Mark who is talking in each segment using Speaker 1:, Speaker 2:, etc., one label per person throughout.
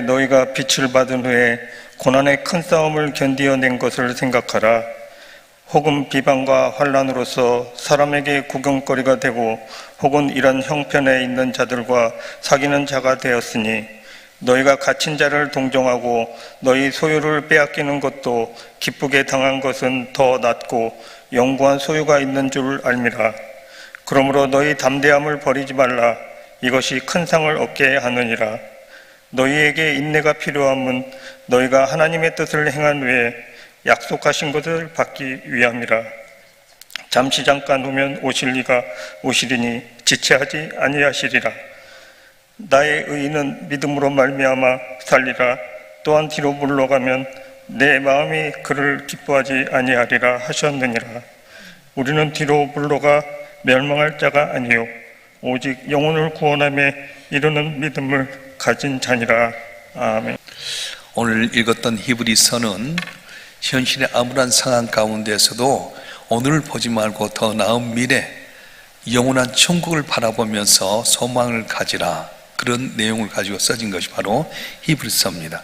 Speaker 1: 너희가 빛을 받은 후에 고난의 큰 싸움을 견디어낸 것을 생각하라. 혹은 비방과 환난으로서 사람에게 구경거리가 되고 혹은 이런 형편에 있는 자들과 사귀는 자가 되었으니 너희가 갇힌 자를 동정하고 너희 소유를 빼앗기는 것도 기쁘게 당한 것은 더 낫고 영구한 소유가 있는 줄 알미라. 그러므로 너희 담대함을 버리지 말라. 이것이 큰 상을 얻게 하느니라. 너희에게 인내가 필요함은 너희가 하나님의 뜻을 행한 후에 약속하신 것을 받기 위함이라. 잠시 잠깐 후면 오실 이가 오시리니 지체하지 아니하시리라. 나의 의인은 믿음으로 말미암아 살리라. 또한 뒤로 물러가면 내 마음이 그를 기뻐하지 아니하리라 하셨느니라. 우리는 뒤로 물러가 멸망할 자가 아니요 오직 영혼을 구원함에 이르는 믿음을 가진 자니라. 아멘.
Speaker 2: 오늘 읽었던 히브리서는 현실의 암울한 상황 가운데서도 오늘을 보지 말고 더 나은 미래, 영원한 천국을 바라보면서 소망을 가지라, 그런 내용을 가지고 써진 것이 바로 히브리서입니다.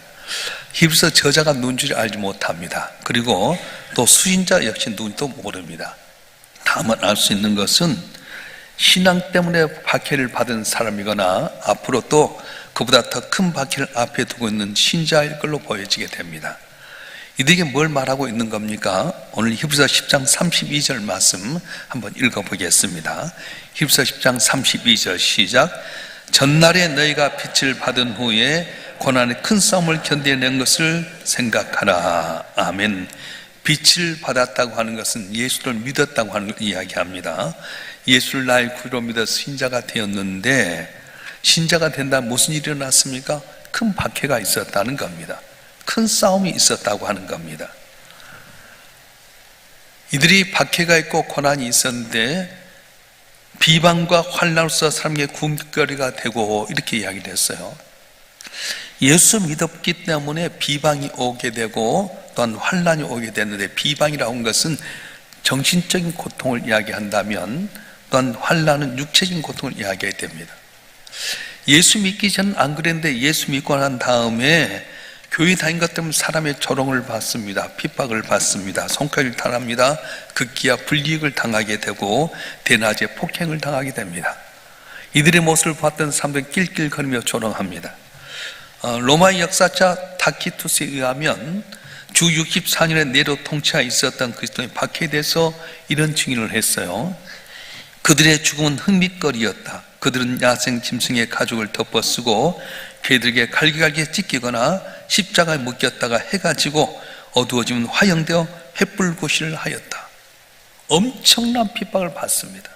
Speaker 2: 히브리서 저자가 누군지 알지 못합니다. 그리고 또 수신자 역시 누군지도 모릅니다. 다만 알 수 있는 것은 신앙 때문에 박해를 받은 사람이거나 앞으로 또 그보다 더 큰 박해를 앞에 두고 있는 신자일 걸로 보여지게 됩니다. 이들에게 뭘 말하고 있는 겁니까? 오늘 히브리서 10장 32절 말씀 한번 읽어보겠습니다. 히브리서 10장 32절 시작. 전날에 너희가 빛을 받은 후에 고난의 큰 싸움을 견뎌낸 것을 생각하라. 아멘. 빛을 받았다고 하는 것은 예수를 믿었다고 하는 걸 이야기합니다. 예수를 나의 구주로 믿어 신자가 되었는데, 신자가 된다면 무슨 일이 일어났습니까? 큰 박해가 있었다는 겁니다. 큰 싸움이 있었다고 하는 겁니다. 이들이 박해가 있고 고난이 있었는데 비방과 환난으로서 사람에게 궁극거리가 되고 이렇게 이야기를 했어요. 예수 믿었기 때문에 비방이 오게 되고 또한 환난이 오게 됐는데, 비방이라고 하는 것은 정신적인 고통을 이야기한다면 또한 환난은 육체적인 고통을 이야기해야 됩니다. 예수 믿기 전은 안 그랬는데 예수 믿고 난 다음에 교회 다닌 것 때문에 사람의 조롱을 받습니다. 핍박을 받습니다. 손가락을 당합니다. 극기와 불이익을 당하게 되고 대낮에 폭행을 당하게 됩니다. 이들의 모습을 봤던 사람들은 낄낄거리며 조롱합니다. 로마의 역사자 타키투스에 의하면 주 64년에 네로 통치하에 있었던 그리스도의 박해에 대해서 이런 증인을 했어요. 그들의 죽음은 흥미거리였다. 그들은 야생 짐승의 가죽을 덮어쓰고 그들에게 갈기갈기 찢기거나 십자가에 묶였다가 해가 지고 어두워지면 화형되어 횃불고시를 하였다. 엄청난 핍박을 받습니다.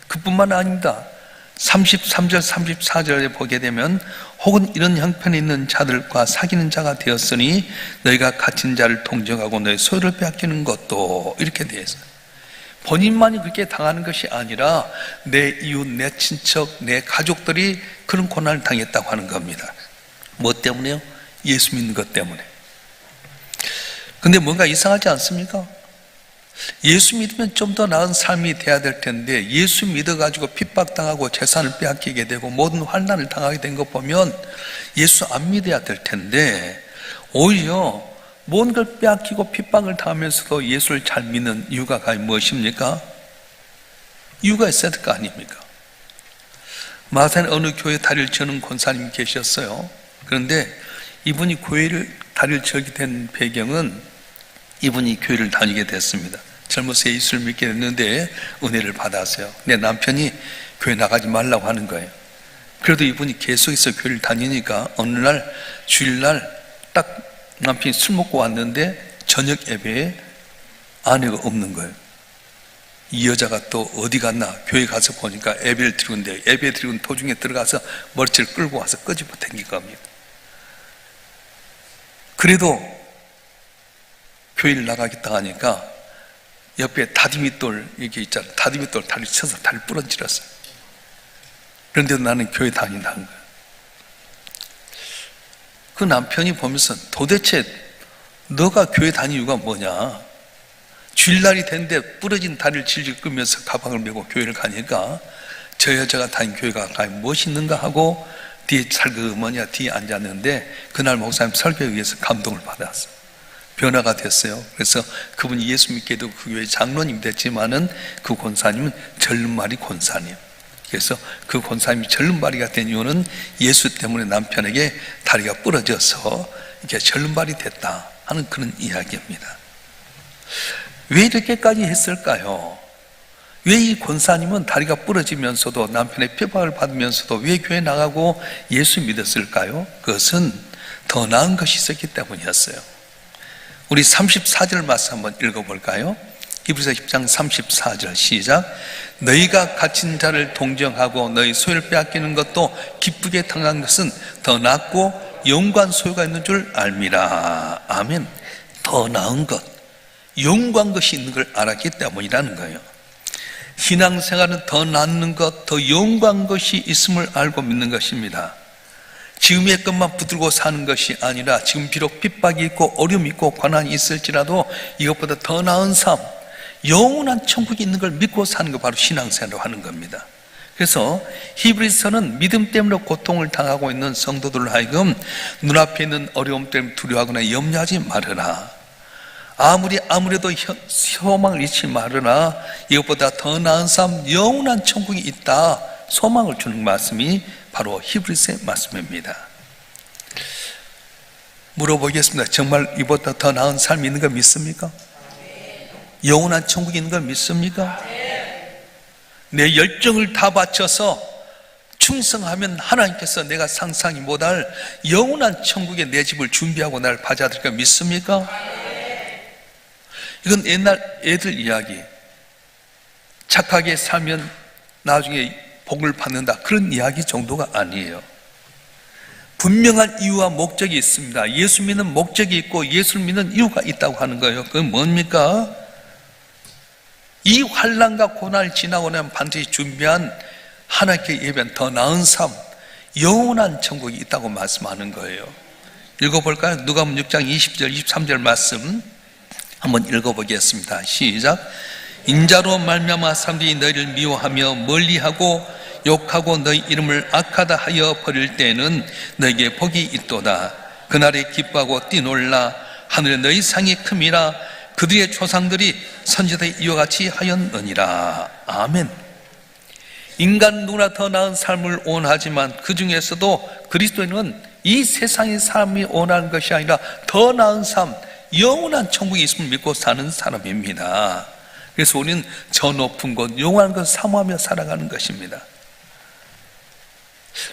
Speaker 2: 그뿐만 아닙니다. 33절 34절에 보게 되면 혹은 이런 형편에 있는 자들과 사귀는 자가 되었으니 너희가 갇힌 자를 동정하고 너희 소유를 빼앗기는 것도, 이렇게 되어 있어요. 본인만이 그렇게 당하는 것이 아니라 내 이웃, 내 친척, 내 가족들이 그런 고난을 당했다고 하는 겁니다. 뭐 때문에요? 예수 믿는 것 때문에. 근데 뭔가 이상하지 않습니까? 예수 믿으면 좀 더 나은 삶이 돼야 될 텐데 예수 믿어가지고 핍박당하고 재산을 빼앗기게 되고 모든 환난을 당하게 된 것 보면 예수 안 믿어야 될 텐데 오히려 뭔가를 빼앗기고 핍박을 당하면서도 예수를 잘 믿는 이유가 과연 무엇입니까? 이유가 있어야 될 거 아닙니까? 마산 어느 교회 다리를 저는 권사님이 계셨어요. 그런데 이분이 교회를 다리를 저게 된 배경은 이분이 교회를 다니게 됐습니다. 젊어서 예수를 믿게 됐는데 은혜를 받았어요. 내 남편이 교회 나가지 말라고 하는 거예요. 그래도 이분이 계속해서 교회를 다니니까 어느 날 주일날 딱 남편이 술 먹고 왔는데 저녁 예배에 아내가 없는 거예요. 이 여자가 또 어디 갔나 교회 가서 보니까 예배를 드리는데 예배 드리는 도중에 들어가서 머리채를 끌고 와서 끄집어 당긴 겁니다. 그래도 교회를 나가겠다 하니까 옆에 다리밑돌 이게 있잖아요. 다리밑돌 다리 쳐서 다리 부러뜨렸어요. 그런데도 나는 교회 다닌다는 거예요. 그 남편이 보면서 도대체 너가 교회 다니는 이유가 뭐냐? 주일날이 됐는데 부러진 다리를 질질 끌면서 가방을 메고 교회를 가니까 저 여자가 다닌 교회가 과연 무엇이 있는가 하고 뒤에 살그머니 뒤에 앉았는데 그날 목사님 설교에 의해서 감동을 받았어요. 변화가 됐어요. 그래서 그분이 예수 믿게 되고 그 교회 장로님 됐지만은 그 권사님은 절름발이 권사님. 그래서 그 권사님이 절름발이가 된 이유는 예수 때문에 남편에게 다리가 부러져서 이렇게 절름발이 됐다 하는 그런 이야기입니다. 왜 이렇게까지 했을까요? 왜 이 권사님은 다리가 부러지면서도 남편의 핍박을 받으면서도 왜 교회 나가고 예수 믿었을까요? 그것은 더 나은 것이 있었기 때문이었어요. 우리 34절 말씀 한번 읽어볼까요? 히브리서 10장 34절 시작. 너희가 갇힌 자를 동정하고 너희 소유를 빼앗기는 것도 기쁘게 당한 것은 더 낫고 영광 소유가 있는 줄 알미라. 아멘. 더 나은 것, 영광 것이 있는 걸 알았기 때문이라는 거예요. 신앙생활은 더 낫는 것, 더 영광 것이 있음을 알고 믿는 것입니다. 지금의 것만 붙들고 사는 것이 아니라 지금 비록 핍박이 있고 어려움이 있고 고난이 있을지라도 이것보다 더 나은 삶, 영원한 천국이 있는 걸 믿고 사는 거 바로 신앙생활을 하는 겁니다. 그래서 히브리서는 믿음 때문에 고통을 당하고 있는 성도들을 하여금 눈앞에 있는 어려움 때문에 두려워하거나 염려하지 말아라. 아무래도 소망을 잃지 말으나 이것보다 더 나은 삶, 영원한 천국이 있다 소망을 주는 말씀이 바로 히브리서의 말씀입니다. 물어보겠습니다. 정말 이보다 더 나은 삶이 있는 거 믿습니까? 영원한 천국이 있는 걸 믿습니까? 내 열정을 다 바쳐서 충성하면 하나님께서 내가 상상이 못할 영원한 천국에 내 집을 준비하고 나를 받아들일 거 믿습니까? 이건 옛날 애들 이야기. 착하게 살면 나중에 복을 받는다, 그런 이야기 정도가 아니에요. 분명한 이유와 목적이 있습니다. 예수 믿는 목적이 있고 예수를 믿는 이유가 있다고 하는 거예요. 그건 뭡니까? 이 환난과 고난을 지나고 나면 반드시 준비한 하나님께 예배한 더 나은 삶, 영원한 천국이 있다고 말씀하는 거예요. 읽어볼까요? 누가복음 6장 20절 23절 말씀 한번 읽어보겠습니다. 시작. 인자로 말미암아 사람들이 너희를 미워하며 멀리하고 욕하고 너희 이름을 악하다 하여 버릴 때에는 너희에게 복이 있도다. 그날에 기뻐하고 뛰놀라. 하늘에 너희 상이 큼이라. 그들의 조상들이 선지자의 이와 같이 하였느니라. 아멘. 인간 누구나 더 나은 삶을 원하지만 그 중에서도 그리스도인은 이 세상의 삶이 원하는 것이 아니라 더 나은 삶, 영원한 천국이 있음을 믿고 사는 사람입니다. 그래서 우리는 저 높은 곳, 영원한 것 사모하며 살아가는 것입니다.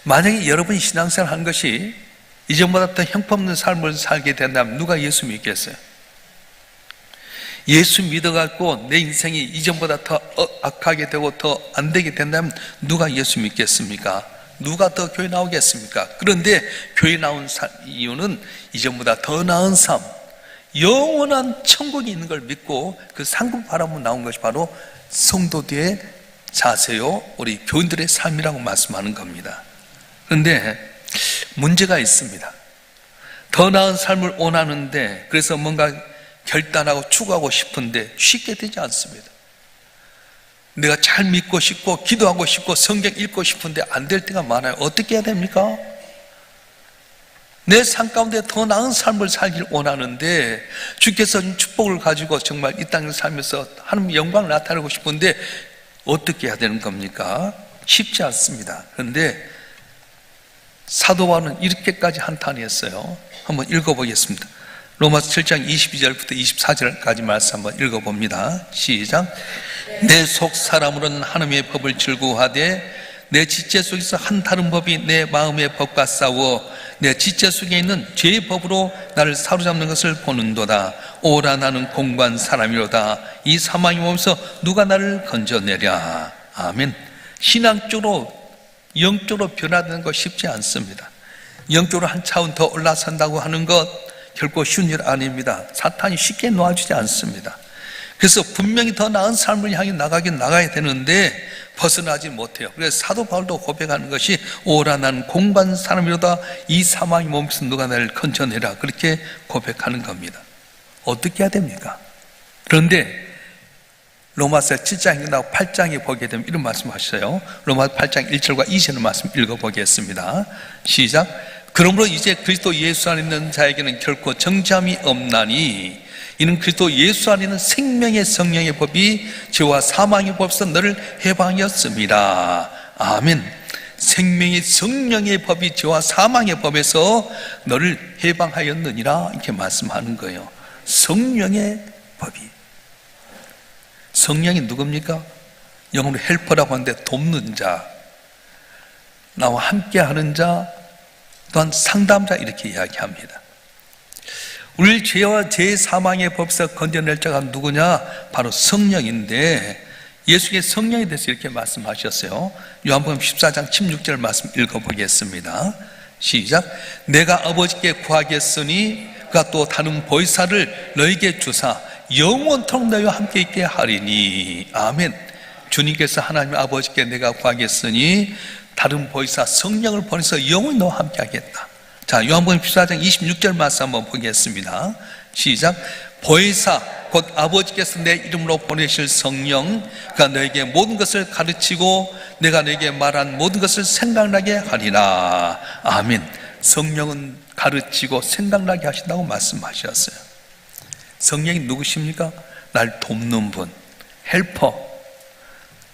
Speaker 2: 만약에 여러분이 신앙생활 하는 것이 이전보다 더 형편없는 삶을 살게 된다면 누가 예수 믿겠어요? 예수 믿어갖고 내 인생이 이전보다 더 악하게 되고 더 안 되게 된다면 누가 예수 믿겠습니까? 누가 더 교회 나오겠습니까? 그런데 교회 나온 이유는 이전보다 더 나은 삶, 영원한 천국이 있는 걸 믿고 그 상급 바라보고 나온 것이 바로 성도들의 자세요, 우리 교인들의 삶이라고 말씀하는 겁니다. 그런데 문제가 있습니다. 더 나은 삶을 원하는데 그래서 뭔가 결단하고 추구하고 싶은데 쉽게 되지 않습니다. 내가 잘 믿고 싶고 기도하고 싶고 성경 읽고 싶은데 안 될 때가 많아요. 어떻게 해야 됩니까? 내 삶 가운데 더 나은 삶을 살길 원하는데 주께서 준 축복을 가지고 정말 이 땅을 살면서 하나님의 영광을 나타내고 싶은데 어떻게 해야 되는 겁니까? 쉽지 않습니다. 그런데 사도 바울은 이렇게까지 한탄했어요. 한번 읽어보겠습니다. 로마서 7장 22절부터 24절까지 말씀 한번 읽어봅니다. 시작. 내 속 사람으로는 하나님의 법을 즐거워하되 내 지체 속에서 한 다른 법이 내 마음의 법과 싸워 내 지체 속에 있는 죄의 법으로 나를 사로잡는 것을 보는도다. 오라 나는 공고한 사람이로다. 이 사망의 몸에서 누가 나를 건져내랴. 아멘. 신앙적으로 영적으로 변화되는 것 쉽지 않습니다. 영적으로 한 차원 더 올라선다고 하는 것 결코 쉬운 일 아닙니다. 사탄이 쉽게 놓아주지 않습니다. 그래서 분명히 더 나은 삶을 향해 나가긴 나가야 되는데 벗어나지 못해요. 그래서 사도 바울도 고백하는 것이 오라 난 공고한 사람이로다. 이 사망의 몸에서 누가 나를 건져내라. 그렇게 고백하는 겁니다. 어떻게 해야 됩니까? 그런데 로마서 7장에 나오고 8장에 보게 되면 이런 말씀하셨어요. 로마서 8장 1절과 2절의 말씀 읽어보겠습니다. 시작. 그러므로 이제 그리스도 예수 안에 있는 자에게는 결코 정죄함이 없나니 이는 그리스도 예수 안에 있는 생명의 성령의 법이 죄와 사망의 법에서 너를 해방하였습니다. 아멘. 생명의 성령의 법이 죄와 사망의 법에서 너를 해방하였느니라 이렇게 말씀하는 거예요. 성령의 법이. 성령이 누굽니까? 영어로 헬퍼라고 하는데 돕는 자, 나와 함께 하는 자, 또한 상담자 이렇게 이야기합니다. 우리를 죄와 죄의 사망의 법에서 건져낼 자가 누구냐? 바로 성령인데 예수의 성령에 대해서 이렇게 말씀하셨어요. 요한복음 14장 16절 말씀 읽어보겠습니다. 시작. 내가 아버지께 구하겠으니 그가 또 다른 보혜사를 너에게 주사 영원토록 너희와 함께 있게 하리니. 아멘. 주님께서 하나님 아버지께 내가 구하겠으니 다른 보혜사 성령을 보내서 영원히 너와 함께 하겠다. 자, 요한복음 14장 26절 말씀 한번 보겠습니다. 시작. 보혜사 곧 아버지께서 내 이름으로 보내실 성령, 그가 너에게 모든 것을 가르치고 내가 너에게 말한 모든 것을 생각나게 하리라. 아멘. 성령은 가르치고 생각나게 하신다고 말씀하셨어요. 성령이 누구십니까? 날 돕는 분, 헬퍼,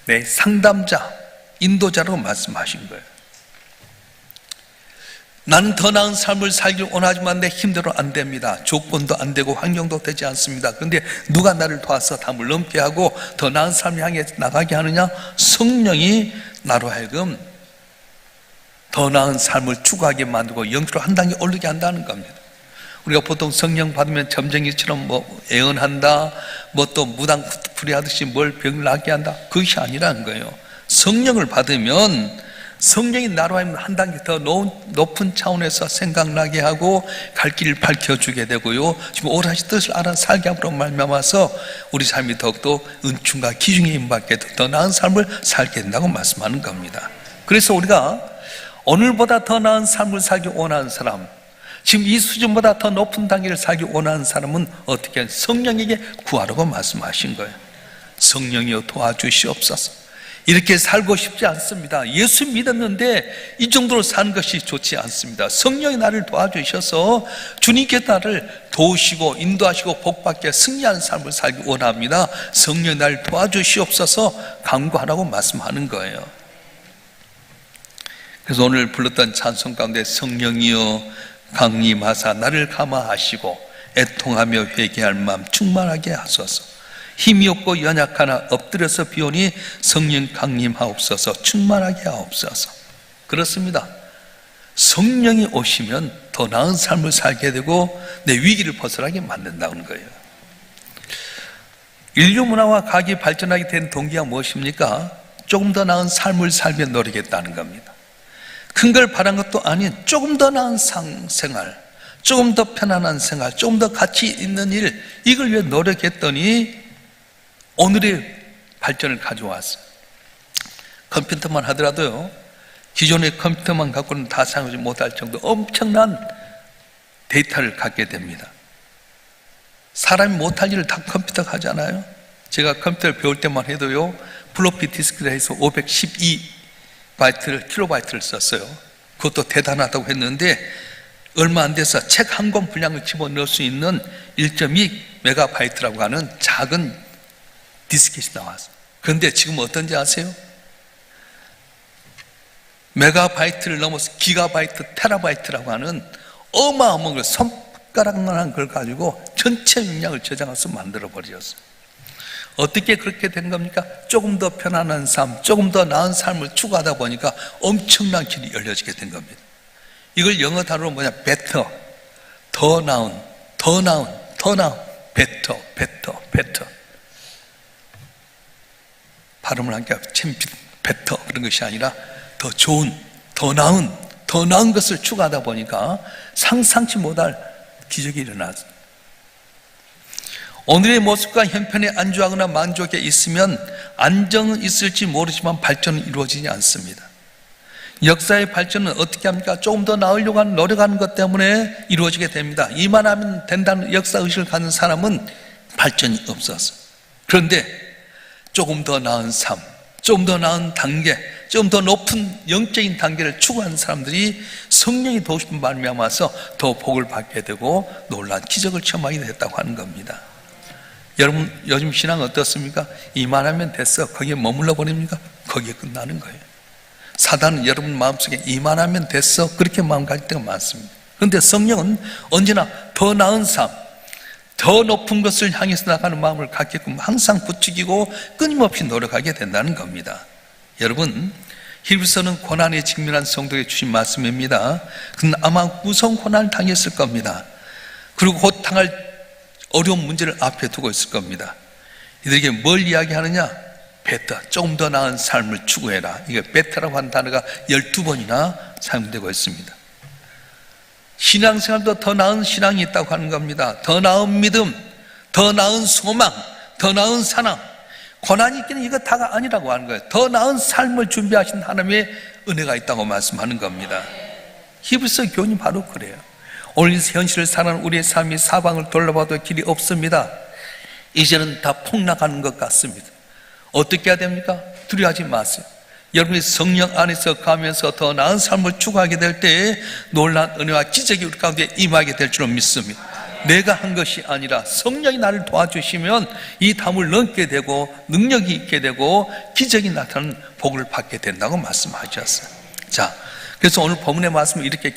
Speaker 2: 내 상담자, 인도자라고 말씀하신 거예요. 나는 더 나은 삶을 살길 원하지만 내 힘대로 안 됩니다. 조건도 안 되고 환경도 되지 않습니다. 그런데 누가 나를 도와서 담을 넘게 하고 더 나은 삶을 향해 나가게 하느냐? 성령이 나로 하여금 더 나은 삶을 추구하게 만들고 영적으로 한 단계 오르게 한다는 겁니다. 우리가 보통 성령 받으면 점쟁이처럼 애언한다, 또 무당풀이 하듯이 뭘 병을 낫게 한다, 그것이 아니라는 거예요. 성령을 받으면 성령이 나로 하여금 한 단계 더 높은 차원에서 생각나게 하고 갈 길을 밝혀주게 되고요, 지금 오롯이 뜻을 알아 살게 함으로 말미암아서 우리 삶이 더욱더 은총과 기중에 임받게 더 나은 삶을 살게 된다고 말씀하는 겁니다. 그래서 우리가 오늘보다 더 나은 삶을 살기 원하는 사람, 지금 이 수준보다 더 높은 단계를 살기 원하는 사람은 어떻게 성령에게 구하라고 말씀하신 거예요. 성령이여 도와주시옵소서. 이렇게 살고 싶지 않습니다. 예수 믿었는데 이 정도로 사는 것이 좋지 않습니다. 성령이 나를 도와주셔서 주님께 나를 도우시고 인도하시고 복받게 승리하는 삶을 살기 원합니다. 성령이 나를 도와주시옵소서 간구하라고 말씀하는 거예요. 그래서 오늘 불렀던 찬송 가운데 성령이여 강림하사 나를 감화하시고 애통하며 회개할 마음 충만하게 하소서. 힘이 없고 연약하나 엎드려서 비오니 성령 강림하옵소서 충만하게 하옵소서. 그렇습니다. 성령이 오시면 더 나은 삶을 살게 되고 내 위기를 벗어나게 만든다는 거예요. 인류 문화와 과학이 발전하게 된 동기가 무엇입니까? 조금 더 나은 삶을 살며 노력했다는 겁니다. 큰 걸 바란 것도 아닌 조금 더 나은 생활, 조금 더 편안한 생활, 조금 더 가치 있는 일, 이걸 위해 노력했더니 오늘의 발전을 가져왔어요. 컴퓨터만 하더라도요, 기존의 컴퓨터만 갖고는 다 사용하지 못할 정도 엄청난 데이터를 갖게 됩니다. 사람이 못할 일을 다 컴퓨터가 하잖아요. 제가 컴퓨터를 배울 때만 해도요, 플로피 디스크를 해서 512킬로바이트를 썼어요. 그것도 대단하다고 했는데 얼마 안 돼서 책 한 권 분량을 집어넣을 수 있는 1.2메가바이트라고 하는 작은 디스켓이 나왔어요. 그런데 지금 어떤지 아세요? 메가바이트를 넘어서 기가바이트, 테라바이트라고 하는 어마어마한 걸, 손가락만한 걸 가지고 전체 용량을 저장해서 만들어버렸어요. 어떻게 그렇게 된 겁니까? 조금 더 편안한 삶, 조금 더 나은 삶을 추구하다 보니까 엄청난 길이 열려지게 된 겁니다. 이걸 영어 단어로 뭐냐? better, 더 나은, better, better. 발음을 하니까 better 그런 것이 아니라 더 좋은, 더 나은 것을 추구하다 보니까 상상치 못할 기적이 일어났어요. 오늘의 모습과 형편에 안주하거나 만족해 있으면 안정은 있을지 모르지만 발전은 이루어지지 않습니다. 역사의 발전은 어떻게 합니까? 조금 더 나으려고 하는 노력하는 것 때문에 이루어지게 됩니다. 이만하면 된다는 역사의식을 갖는 사람은 발전이 없었어요. 그런데 조금 더 나은 삶, 좀 더 나은 단계, 좀 더 높은 영적인 단계를 추구하는 사람들이 성령이 도우심을 말미암아서 더 복을 받게 되고 놀라운 기적을 체험하게 됐다고 하는 겁니다. 여러분, 요즘 신앙 어떻습니까? 이만하면 됐어. 거기에 머물러 버립니까? 거기에 끝나는 거예요. 사단은 여러분 마음속에 이만하면 됐어. 그렇게 마음 가질 때가 많습니다. 그런데 성령은 언제나 더 나은 삶, 더 높은 것을 향해서 나가는 마음을 갖게끔 항상 부추기고 끊임없이 노력하게 된다는 겁니다. 여러분, 히브리서는 고난에 직면한 성도에게 주신 말씀입니다. 그는 아마 무서운 고난을 당했을 겁니다. 그리고 곧 당할 어려운 문제를 앞에 두고 있을 겁니다. 이들에게 뭘 이야기하느냐? 베터, 조금 더 나은 삶을 추구해라. 이게 베터라고 하는 단어가 12번이나 사용되고 있습니다. 신앙생활도 더 나은 신앙이 있다고 하는 겁니다. 더 나은 믿음, 더 나은 소망, 더 나은 사랑. 고난이 있기는 이거 다가 아니라고 하는 거예요. 더 나은 삶을 준비하신 하나님의 은혜가 있다고 말씀하는 겁니다. 히브리서 교훈이 바로 그래요. 오늘 현실을 사는 우리의 삶이 사방을 돌아봐도 길이 없습니다. 이제는 다 폭락하는 것 같습니다. 어떻게 해야 됩니까? 두려워하지 마세요. 여러분이 성령 안에서 가면서 더 나은 삶을 추구하게 될 때에 놀라운 은혜와 기적이 우리 가운데 임하게 될 줄로 믿습니다. 내가 한 것이 아니라 성령이 나를 도와주시면 이 담을 넘게 되고 능력이 있게 되고 기적이 나타나는 복을 받게 된다고 말씀하셨어요. 자, 그래서 오늘 본문의 말씀을 이렇게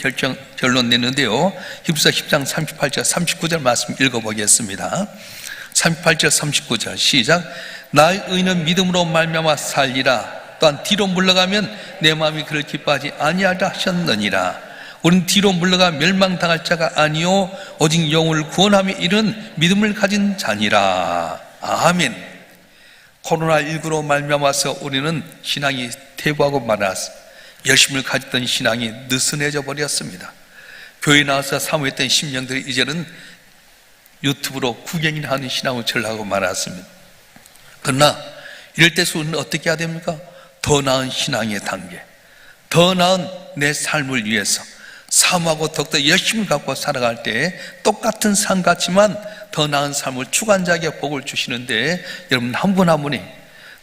Speaker 2: 결론 내는데요. 히브리서 10장 38절 39절 말씀 읽어보겠습니다. 38절 39절 시작. 나의 의는 믿음으로 말미암아 살리라. 또한 뒤로 물러가면 내 마음이 그를 기뻐하지 아니하라 하셨느니라. 우리는 뒤로 물러가 멸망당할 자가 아니요 오직 영혼을 구원함에 이른 믿음을 가진 자니라. 아멘. 코로나19로 말미암아서 우리는 신앙이 퇴보하고 말았습니다. 열심을 가졌던 신앙이 느슨해져 버렸습니다. 교회 나와서 사모했던 심령들이 이제는 유튜브로 구경이나 하는 신앙을 전락하고 말았습니다. 그러나 이럴 때 우리는 어떻게 해야 됩니까? 더 나은 신앙의 단계, 더 나은 내 삶을 위해서 사모하고 더욱더 열심을 갖고 살아갈 때 똑같은 삶 같지만 더 나은 삶을 추구한 자에게 복을 주시는데 여러분 한 분 한 분이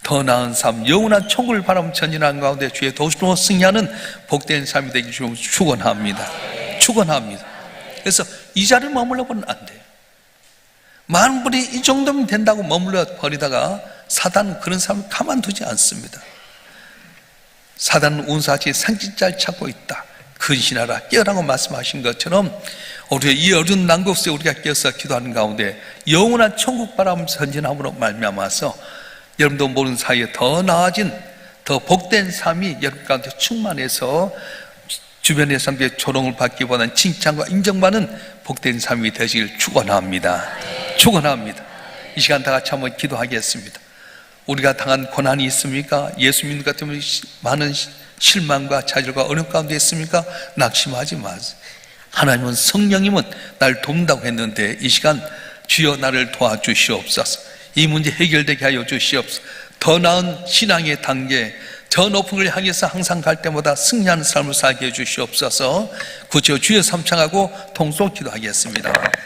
Speaker 2: 더 나은 삶, 영원한 천국을 바라보며 전진하는 가운데 주의 도우심으로 승리하는 복된 삶이 되기 위해 축원합니다. 축원합니다. 그래서 이 자리에 머물러 버리면 안 돼요. 많은 분이 이 정도면 된다고 머물러 버리다가 사단은 그런 사람을 가만두지 않습니다. 사단은 운사지 상진자를 찾고 있다. 근신하라, 깨어라고 말씀하신 것처럼 우리가 이 어려운 난국에 우리가 깨어서 기도하는 가운데 영원한 천국 바라보면서 전진함으로 말미암아서 여러분도 모르는 사이에 더 나아진 더 복된 삶이 여러분 가운데 충만해서 주변의 사람들의 조롱을 받기보다는 칭찬과 인정받는 복된 삶이 되시길 축원합니다. 축원합니다. 이 시간 다 같이 한번 기도하겠습니다. 우리가 당한 고난이 있습니까? 예수 믿는 것 때문에 많은 실망과 좌절과 어려움 가운데 있습니까? 낙심하지 마세요. 하나님은 성령님은 나를 돕는다고 했는데 이 시간 주여 나를 도와주시옵소서. 이 문제 해결되게 하여 주시옵소서. 더 나은 신앙의 단계, 더 높은 걸 향해서 항상 갈 때마다 승리하는 삶을 살게 해 주시옵소서. 구주 주여 삼창하고 통속 기도하겠습니다.